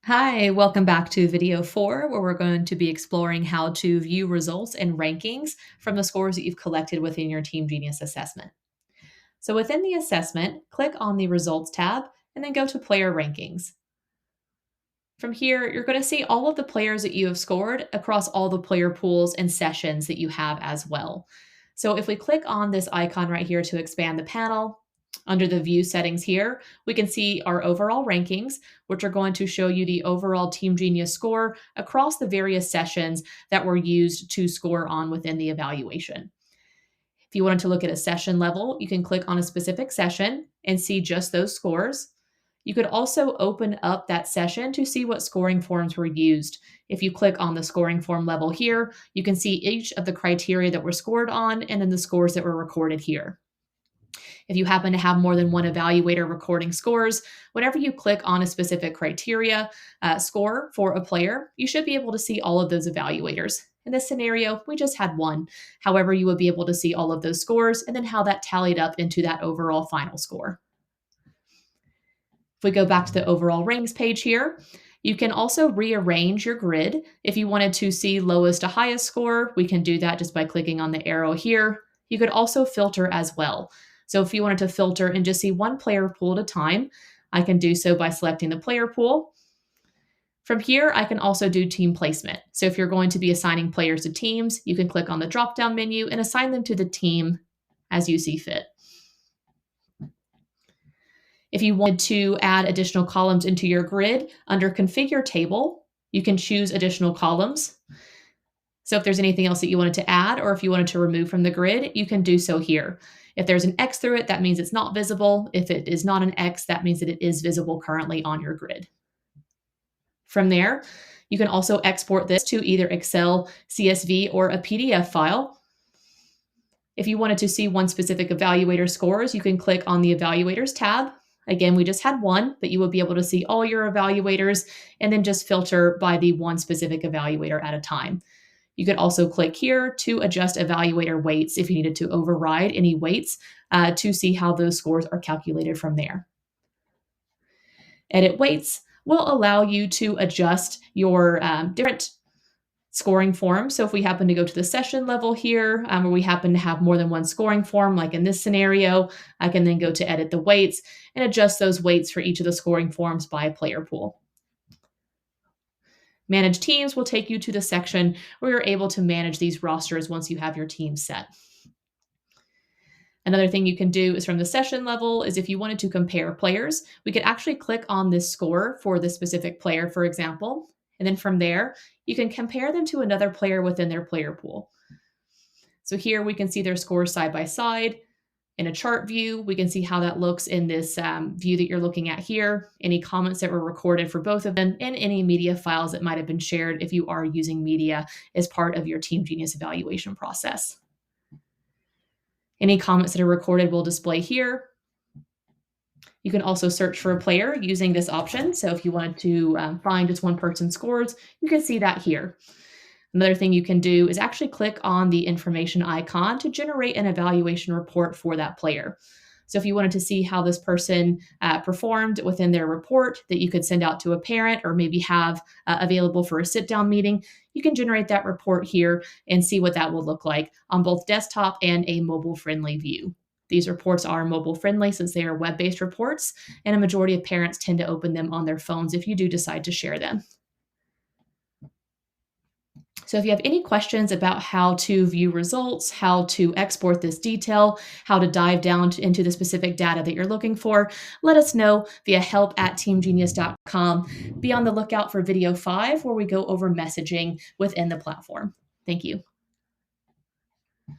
Hi, welcome back to video 4, where we're going to be exploring how to view results and rankings from the scores that you've collected within your TeamGenius assessment. So within the assessment, click on the Results tab and then go to Player Rankings. From here, you're going to see all of the players that you have scored across all the player pools and sessions that you have as well. So if we click on this icon right here to expand the panel, under the view settings here, we can see our overall rankings, which are going to show you the overall TeamGenius score across the various sessions that were used to score on within the evaluation. If you wanted to look at a session level, you can click on a specific session and see just those scores. You could also open up that session to see what scoring forms were used. If you click on the scoring form level here, you can see each of the criteria that were scored on and then the scores that were recorded here. If you happen to have more than one evaluator recording scores, whenever you click on a specific criteria score for a player, you should be able to see all of those evaluators. In this scenario, we just had one. However, you would be able to see all of those scores and then how that tallied up into that overall final score. If we go back to the overall rings page here, you can also rearrange your grid. If you wanted to see lowest to highest score, we can do that just by clicking on the arrow here. You could also filter as well. So if you wanted to filter and just see one player pool at a time, I can do so by selecting the player pool. From here, I can also do team placement. So if you're going to be assigning players to teams, you can click on the drop-down menu and assign them to the team as you see fit. If you wanted to add additional columns into your grid, under Configure Table, you can choose additional columns. So if there's anything else that you wanted to add or if you wanted to remove from the grid, you can do so here. If there's an X through it, that means it's not visible. If it is not an X, that means that it is visible currently on your grid. From there, you can also export this to either Excel, CSV, or a PDF file. If you wanted to see one specific evaluator scores, you can click on the Evaluators tab. Again, we just had one, but you will be able to see all your evaluators and then just filter by the one specific evaluator at a time. You could also click here to adjust evaluator weights if you needed to override any weights to see how those scores are calculated from there. Edit weights will allow you to adjust your different scoring forms. So if we happen to go to the session level here, where we happen to have more than one scoring form, like in this scenario, I can then go to edit the weights and adjust those weights for each of the scoring forms by player pool. Manage Teams will take you to the section where you're able to manage these rosters once you have your team set. Another thing you can do is from the session level is if you wanted to compare players, we could actually click on this score for the specific player, for example, and then from there, you can compare them to another player within their player pool. So here we can see their scores side by side. In a chart view, we can see how that looks in this view that you're looking at here, any comments that were recorded for both of them, and any media files that might have been shared if you are using media as part of your TeamGenius evaluation process. Any comments that are recorded will display here. You can also search for a player using this option. So if you wanted to find just one person's scores, you can see that here. Another thing you can do is actually click on the information icon to generate an evaluation report for that player. So if you wanted to see how this person performed within their report that you could send out to a parent or maybe have available for a sit-down meeting, you can generate that report here and see what that will look like on both desktop and a mobile-friendly view. These reports are mobile-friendly since they are web-based reports, and a majority of parents tend to open them on their phones if you do decide to share them. So if you have any questions about how to view results, how to export this detail, how to dive down into the specific data that you're looking for, let us know via help@teamgenius.com. Be on the lookout for video 5, where we go over messaging within the platform. Thank you.